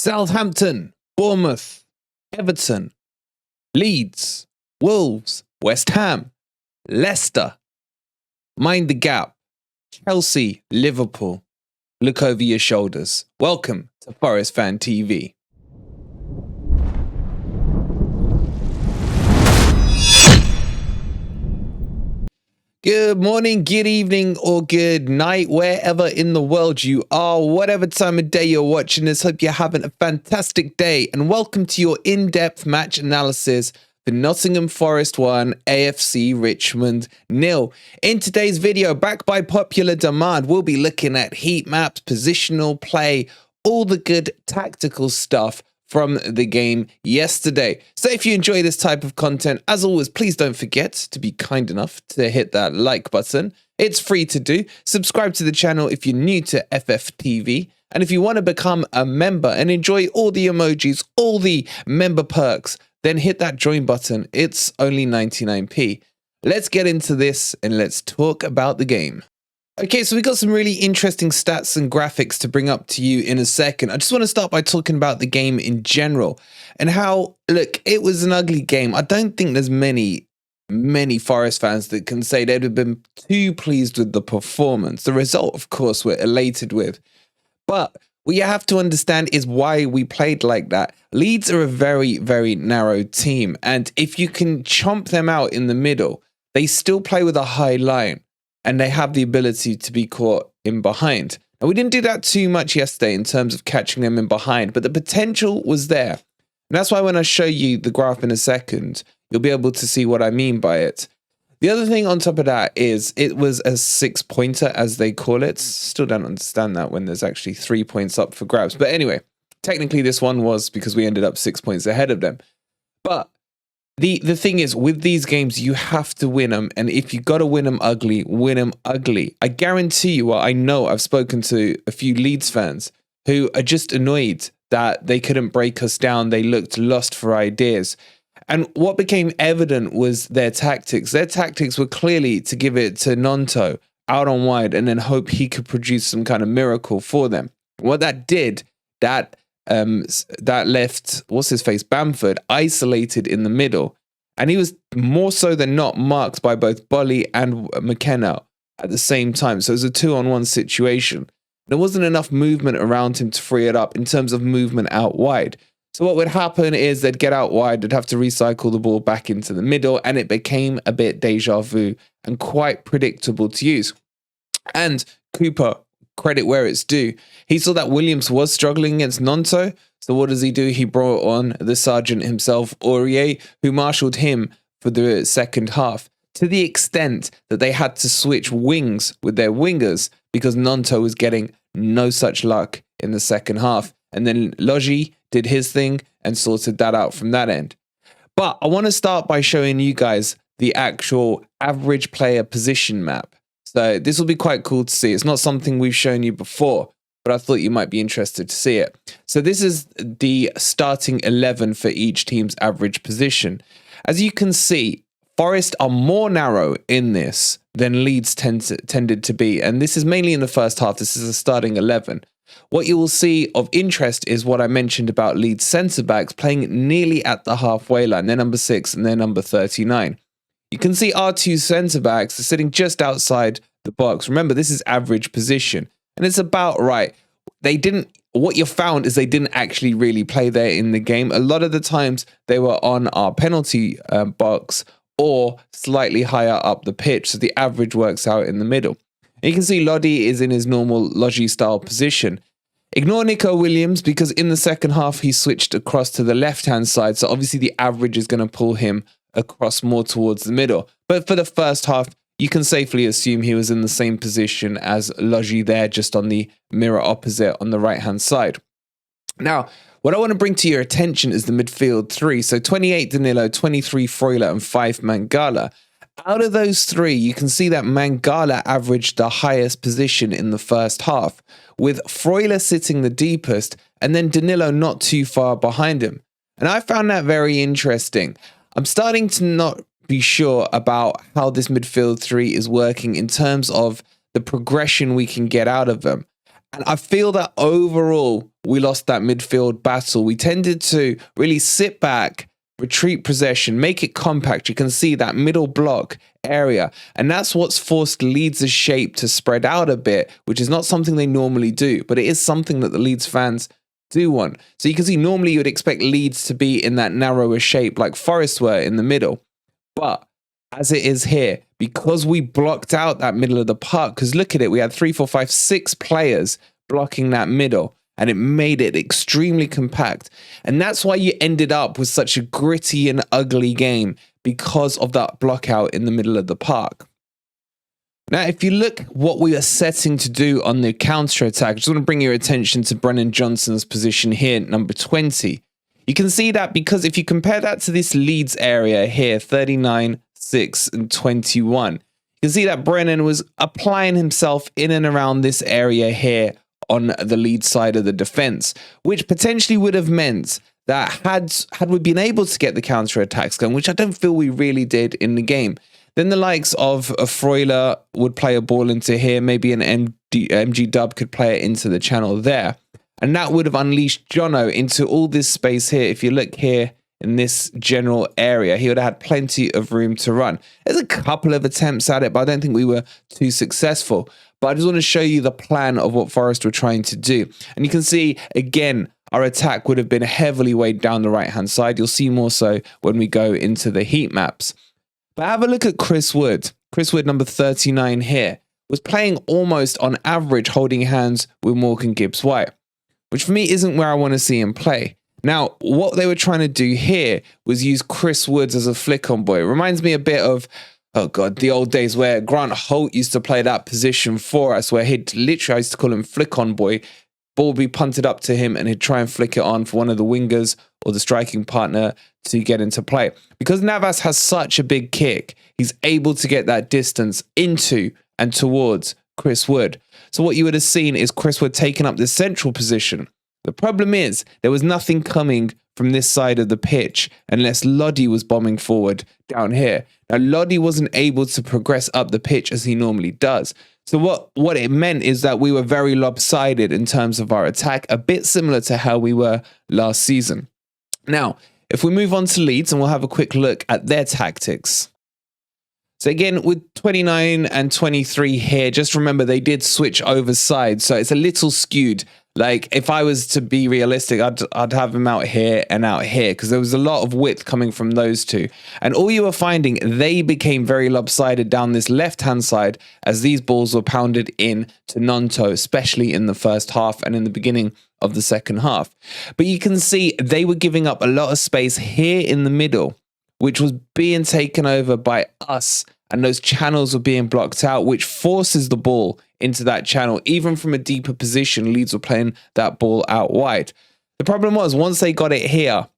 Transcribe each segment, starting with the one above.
Southampton, Bournemouth, Everton, Leeds, Wolves, West Ham, Leicester. Mind the gap. Chelsea, Liverpool. Look over your shoulders. Welcome to Forest Fan TV. Good morning, good evening, or good night, wherever in the world you are, whatever time of day you're watching this. Hope you're having a fantastic day, and welcome to your in-depth match analysis for Nottingham Forest 1, AFC Richmond 0. In today's video, back by popular demand, we'll be looking at heat maps, positional play, all the good tactical stuff from the game yesterday. So if you enjoy this type of content, as always, please don't forget to be kind enough to hit that like button. It's free to do. Subscribe to the channel if you're new to FFTV. And if you want to become a member and enjoy all the emojis, all the member perks, then hit that join button. It's only 99p. Let's get into this and let's talk about the game. Okay, so we got some really interesting stats and graphics to bring up to you in a second. I just want to start by talking about the game in general and how, look, it was an ugly game. I don't think there's many Forest fans that can say they'd have been too pleased with the performance. The result, of course, we're elated with. But what you have to understand is why we played like that. Leeds are a very, very narrow team. And if you can chomp them out in the middle, they still play with a high line. And they have the ability to be caught in behind. And we didn't do that too much yesterday in terms of catching them in behind, but the potential was there. And that's why when I show you the graph in a second, you'll be able to see what I mean by it. The other thing on top of that is it was a 6-pointer, as they call it. Still don't understand that when there's actually 3 points up for grabs. But anyway, technically this one was because we ended up 6 points ahead of them. But the thing is, with these games, you have to win them. And if you got to win them ugly, win them ugly. I guarantee you, well, I know I've spoken to a few Leeds fans who are just annoyed that they couldn't break us down. They looked lost for ideas. And what became evident was their tactics. Their tactics were clearly to give it to Nonto out on wide and then hope he could produce some kind of miracle for them. What that did, that left, what's his face, Bamford, isolated in the middle. And he was more so than not marked by both Bolly and McKenna at the same time. So it was a 2-on-1 situation. There wasn't enough movement around him to free it up in terms of movement out wide. So what would happen is they'd get out wide, they'd have to recycle the ball back into the middle, and it became a bit deja vu and quite predictable to use. And Cooper, credit where it's due, he saw that Williams was struggling against Nonto. So what does he do? He brought on the sergeant himself, Aurier, who marshaled him for the second half, to the extent that they had to switch wings with their wingers because Nonto was getting no such luck in the second half. And then Logi did his thing and sorted that out from that end. But I want to start by showing you guys the actual average player position map. So this will be quite cool to see. It's not something we've shown you before, but I thought you might be interested to see it. So this is the starting 11 for each team's average position. As you can see, Forest are more narrow in this than Leeds tended to be. And this is mainly in the first half. This is a starting 11. What you will see of interest is what I mentioned about Leeds centre-backs playing nearly at the halfway line. They're number 6 and they're number 39. You can see our two centre-backs are sitting just outside the box. Remember, this is average position. And it's about right. What you found is they didn't actually really play there in the game. A lot of the times they were on our penalty box or slightly higher up the pitch. So the average works out in the middle. And you can see Lodi is in his normal Logi style position. Ignore Nico Williams because in the second half he switched across to the left-hand side. So obviously the average is going to pull him across more towards the middle. But for the first half, you can safely assume he was in the same position as Logi there, just on the mirror opposite on the right-hand side. Now, what I want to bring to your attention is the midfield three. So 28 Danilo, 23 Freuler, and 5 Mangala. Out of those three, you can see that Mangala averaged the highest position in the first half, with Freuler sitting the deepest, and then Danilo not too far behind him. And I found that very interesting. I'm starting to not be sure about how this midfield three is working in terms of the progression we can get out of them. And I feel that overall, we lost that midfield battle. We tended to really sit back, retreat possession, make it compact. You can see that middle block area. And that's what's forced Leeds' shape to spread out a bit, which is not something they normally do. But it is something that the Leeds fans do want. So you can see normally you would expect Leeds to be in that narrower shape like Forest were in the middle. But as it is here, because we blocked out that middle of the park, because look at it, we had 3, 4, 5, 6 players blocking that middle, and it made it extremely compact. And that's why you ended up with such a gritty and ugly game, because of that block out in the middle of the park. Now, if you look what we are setting to do on the counter-attack, I just want to bring your attention to Brennan Johnson's position here, number 20. You can see that because if you compare that to this Leeds area here, 39, 6 and 21, you can see that Brennan was applying himself in and around this area here on the Leeds side of the defense, which potentially would have meant that had we been able to get the counter-attacks going, which I don't feel we really did in the game, then the likes of a Freuler would play a ball into here, maybe an MG Dub could play it into the channel there. And that would have unleashed Jono into all this space here. If you look here in this general area, he would have had plenty of room to run. There's a couple of attempts at it, but I don't think we were too successful. But I just want to show you the plan of what Forest were trying to do. And you can see, again, our attack would have been heavily weighed down the right-hand side. You'll see more so when we go into the heat maps. But have a look at Chris Wood. Chris Wood, number 39 here, was playing almost on average holding hands with Morgan Gibbs-White, which for me isn't where I want to see him play. Now, what they were trying to do here was use Chris Woods as a flick-on boy. It reminds me a bit of, oh God, the old days where Grant Holt used to play that position for us, where he'd literally, I used to call him flick-on boy. Ball would be punted up to him and he'd try and flick it on for one of the wingers or the striking partner to get into play. Because Navas has such a big kick, he's able to get that distance into and towards Chris Wood. So what you would have seen is Chris Wood taking up the central position. The problem is there was nothing coming from this side of the pitch unless Loddy was bombing forward down here. Now, Loddy wasn't able to progress up the pitch as he normally does. So what it meant is that we were very lopsided in terms of our attack, a bit similar to how we were last season. Now, if we move on to Leeds and we'll have a quick look at their tactics. So again, with 29 and 23 here, just remember they did switch over sides. So it's a little skewed. Like if I was to be realistic, I'd have him out here and out here because there was a lot of width coming from those two. And all you were finding, they became very lopsided down this left-hand side as these balls were pounded in to Nonto, especially in the first half and in the beginning of the second half. But you can see they were giving up a lot of space here in the middle, which was being taken over by us. And those channels were being blocked out, which forces the ball into that channel. Even from a deeper position, Leeds were playing that ball out wide. The problem was, once they got it here,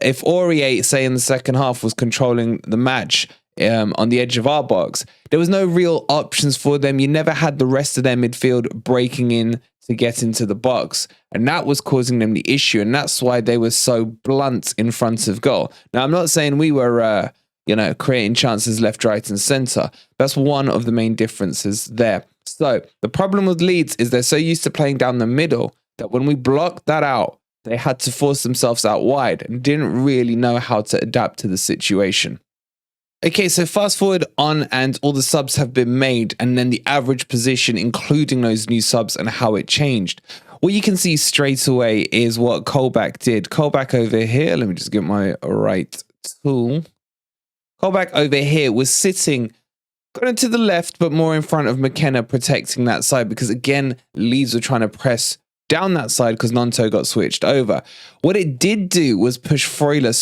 if Aurier, say in the second half, was controlling the match on the edge of our box, there was no real options for them. You never had the rest of their midfield breaking in to get into the box. And that was causing them the issue. And that's why they were so blunt in front of goal. Now, I'm not saying we were creating chances left, right, and centre. That's one of the main differences there. So the problem with Leeds is they're so used to playing down the middle that when we blocked that out, they had to force themselves out wide and didn't really know how to adapt to the situation. Okay, so fast forward on and all the subs have been made and then the average position, including those new subs and how it changed. What you can see straight away is what Colback did. Colback over here, let me just get my right tool. Colback over here was sitting kind of to the left, but more in front of McKenna, protecting that side because, again, Leeds were trying to press down that side because Nonto got switched over. What it did do was push Freuler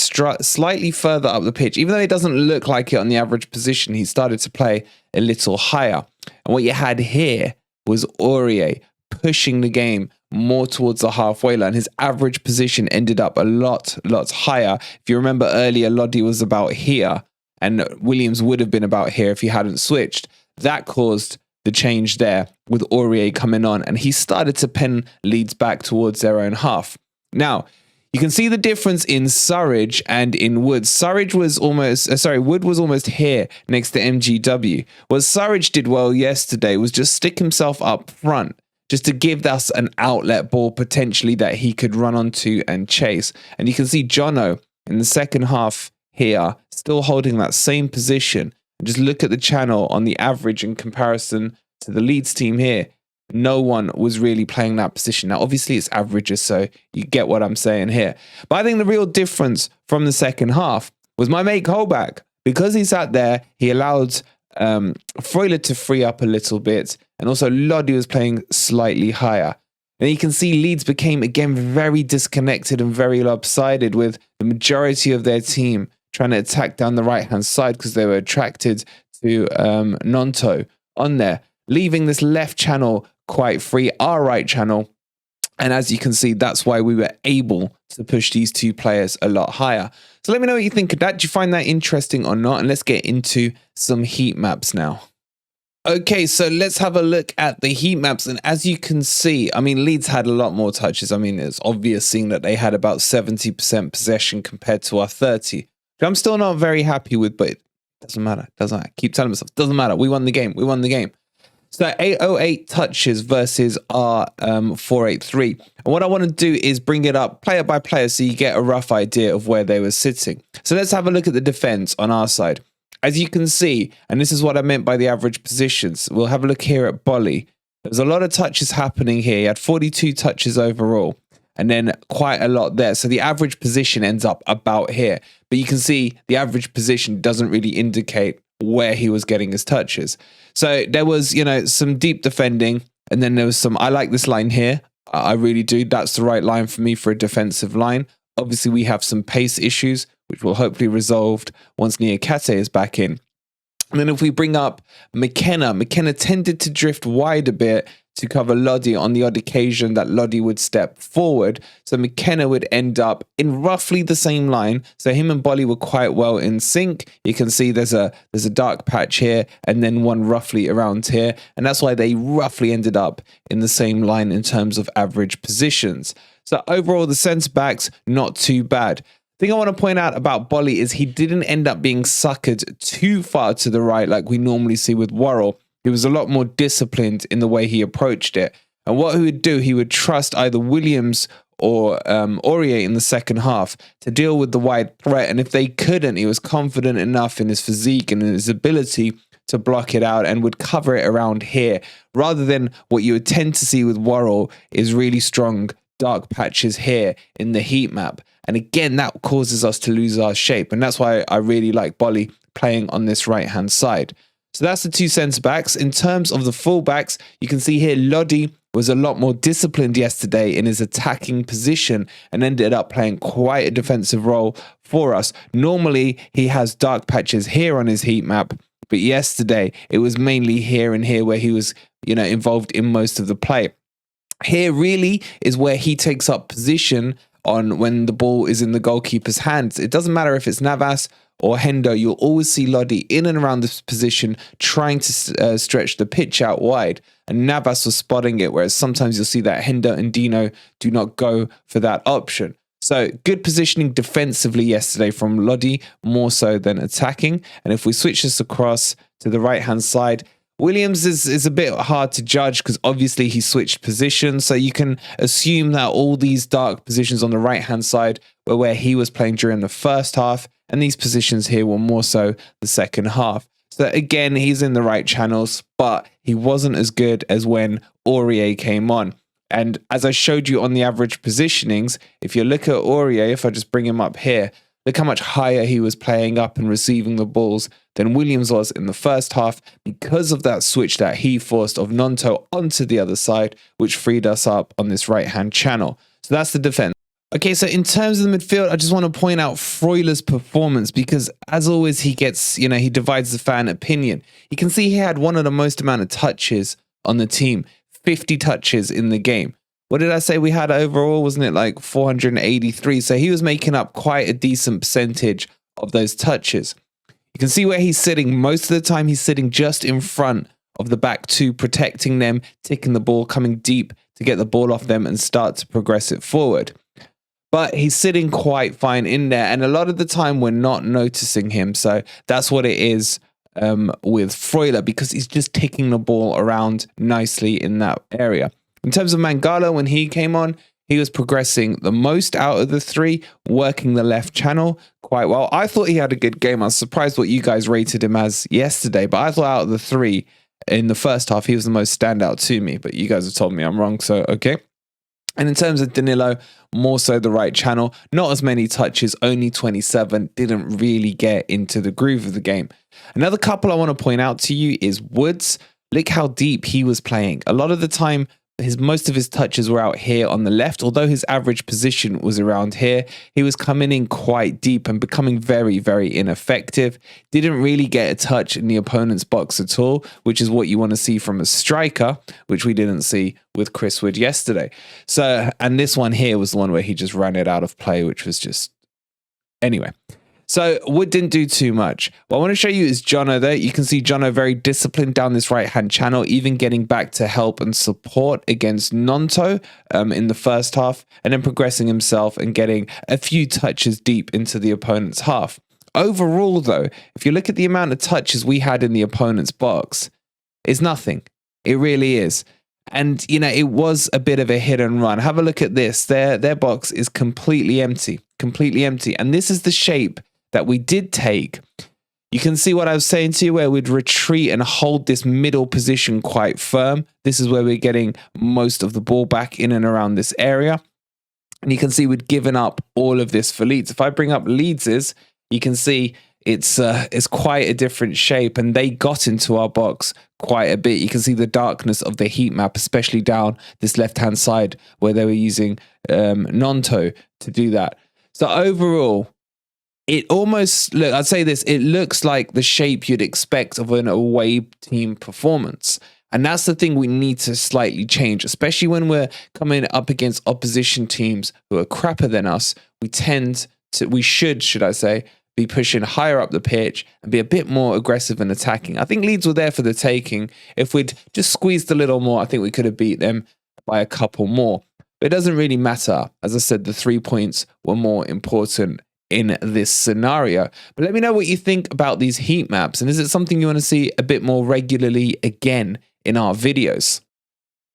slightly further up the pitch. Even though it doesn't look like it on the average position, he started to play a little higher. And what you had here was Aurier pushing the game more towards the halfway line. His average position ended up a lot higher. If you remember earlier, Loddy was about here. And Williams would have been about here if he hadn't switched. That caused the change there with Aurier coming on. And he started to pen Leeds back towards their own half. Now, you can see the difference in Surridge and in Wood. Wood was almost here next to MGW. What Surridge did well yesterday was just stick himself up front. just to give us an outlet ball potentially that he could run onto and chase. And you can see Jono in the second half here, still holding that same position. And just look at the channel on the average in comparison to the Leeds team here. No one was really playing that position. Now, obviously, it's averages, so you get what I'm saying here. But I think the real difference from the second half was my mate Colback. Because he sat there, he allowed Freuler to free up a little bit, and also Lodi was playing slightly higher. And you can see Leeds became, again, very disconnected and very lopsided, with the majority of their team trying to attack down the right-hand side because they were attracted to Nonto on there, leaving this left channel quite free, our right channel. And as you can see, that's why we were able to push these two players a lot higher. So let me know what you think of that. Do you find that interesting or not? And let's get into some heat maps now. Okay, so let's have a look at the heat maps. And as you can see, I mean, Leeds had a lot more touches. I mean, it's obvious seeing that they had about 70% possession compared to our 30. Which I'm still not very happy with, but it doesn't matter. It doesn't matter. I keep telling myself, doesn't matter. We won the game. We won the game. So 808 touches versus our 483. And what I want to do is bring it up player by player so you get a rough idea of where they were sitting. So let's have a look at the defense on our side. As you can see, and this is what I meant by the average positions, we'll have a look here at Bolly. There's a lot of touches happening here. He had 42 touches overall, and then quite a lot there. So the average position ends up about here. But you can see the average position doesn't really indicate where he was getting his touches. So there was, you know, some deep defending, and then there was some, I like this line here. I really do. That's the right line for me for a defensive line. Obviously, we have some pace issues, which will hopefully be resolved once Niakate is back in. And then if we bring up McKenna tended to drift wide a bit to cover Lodi on the odd occasion that Lodi would step forward. So McKenna would end up in roughly the same line. So him and Bolly were quite well in sync. You can see there's a dark patch here and then one roughly around here. And that's why they roughly ended up in the same line in terms of average positions. So overall, the centre backs, not too bad. The thing I want to point out about Bolly is he didn't end up being suckered too far to the right like we normally see with Worrell. He was a lot more disciplined in the way he approached it. And what he would do, he would trust either Williams or Aurier in the second half to deal with the wide threat. And if they couldn't, he was confident enough in his physique and in his ability to block it out and would cover it around here. Rather than what you would tend to see with Worrell is really strong dark patches here in the heat map. And again, that causes us to lose our shape. And that's why I really like Bolly playing on this right-hand side. So that's the two centre-backs. In terms of the full-backs, you can see here Lodi was a lot more disciplined yesterday in his attacking position and ended up playing quite a defensive role for us. Normally, he has dark patches here on his heat map, but yesterday it was mainly here and here where he was, you know, involved in most of the play. Here really is where he takes up position on when the ball is in the goalkeeper's hands. It doesn't matter if it's Navas or Hendo, you'll always see Lodi in and around this position trying to stretch the pitch out wide. And Navas was spotting it, whereas sometimes you'll see that Hendo and Dino do not go for that option. So good positioning defensively yesterday from Lodi, more so than attacking. And if we switch this across to the right-hand side, Williams is a bit hard to judge because obviously he switched positions. So you can assume that all these dark positions on the right-hand side were where he was playing during the first half. And these positions here were more so the second half. So again, he's in the right channels, but he wasn't as good as when Aurier came on. And as I showed you on the average positionings, if you look at Aurier, if I just bring him up here, look how much higher he was playing up and receiving the balls than Williams was in the first half because of that switch that he forced of Nonto onto the other side, which freed us up on this right-hand channel. So that's the defense. Okay, so in terms of the midfield, I just want to point out Freuler's performance because, as always, he gets, you know, he divides the fan opinion. You can see he had one of the most amount of touches on the team, 50 touches in the game. What did I say we had overall? Wasn't it like 483? So he was making up quite a decent percentage of those touches. You can see where he's sitting. Most of the time, he's sitting just in front of the back two, protecting them, ticking the ball, coming deep to get the ball off them and start to progress it forward. But he's sitting quite fine in there. And a lot of the time, we're not noticing him. So that's what it is with Freuler, because he's just ticking the ball around nicely in that area. In terms of Mangala, when he came on, he was progressing the most out of the three, working the left channel quite well. I thought he had a good game. I was surprised what you guys rated him as yesterday, but I thought out of the three in the first half, he was the most standout to me, but you guys have told me I'm wrong, so okay. And in terms of Danilo, more so the right channel, not as many touches, only 27, didn't really get into the groove of the game. Another couple I want to point out to you is Woods. Look how deep he was playing. A lot of the time, most of his touches were out here on the left, although his average position was around here. He was coming in quite deep and becoming very, very ineffective. Didn't really get a touch in the opponent's box at all, which is what you want to see from a striker, which we didn't see with Chris Wood yesterday. So, and this one here was the one where he just ran it out of play, which was just... Anyway. So Wood didn't do too much. What I want to show you is Jono there. You can see Jono very disciplined down this right-hand channel, even getting back to help and support against Nonto in the first half, and then progressing himself and getting a few touches deep into the opponent's half. Overall, though, if you look at the amount of touches we had in the opponent's box, it's nothing. It really is. And, you know, it was a bit of a hit and run. Have a look at this. Their box is completely empty. Completely empty. And this is the shape that we did take. You can see what I was saying to you, where we'd retreat and hold this middle position quite firm. This is where we're getting most of the ball back in and around this area. And you can see we'd given up all of this for Leeds. If I bring up Leeds's, you can see it's quite a different shape, and they got into our box quite a bit. You can see the darkness of the heat map, especially down this left-hand side where they were using Nonto to do that. So overall, it almost, look, I'd say this, it looks like the shape you'd expect of an away team performance. And that's the thing we need to slightly change, especially when we're coming up against opposition teams who are crapper than us. We should I say, be pushing higher up the pitch and be a bit more aggressive and attacking. I think Leeds were there for the taking. If we'd just squeezed a little more, I think we could have beat them by a couple more. But it doesn't really matter. As I said, the 3 points were more important in this scenario. But let me know what you think about these heat maps, and is it something you want to see a bit more regularly again in our videos?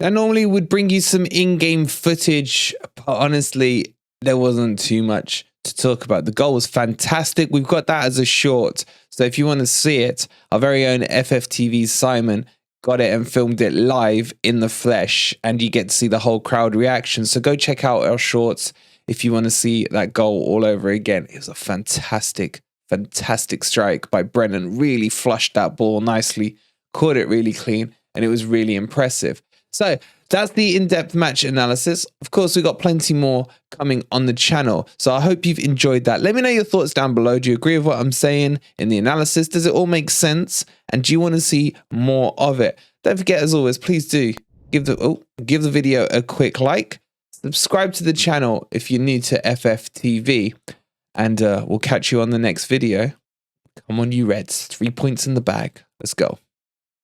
I normally would bring you some in-game footage, but honestly, there wasn't too much to talk about. The goal was fantastic. We've got that as a short, so if you want to see it, our very own FFTV Simon got it and filmed it live in the flesh, and you get to see the whole crowd reaction. So go check out our shorts if you want to see that goal all over again. It was a fantastic, fantastic strike by Brennan. Really flushed that ball nicely, caught it really clean, and it was really impressive. So that's the in-depth match analysis. Of course, we've got plenty more coming on the channel, so I hope you've enjoyed that. Let me know your thoughts down below. Do you agree with what I'm saying in the analysis? Does it all make sense? And do you want to see more of it? Don't forget, as always, please do give the video a quick like. Subscribe to the channel if you're new to FFTV, and we'll catch you on the next video. Come on, you Reds. 3 points in the bag. Let's go.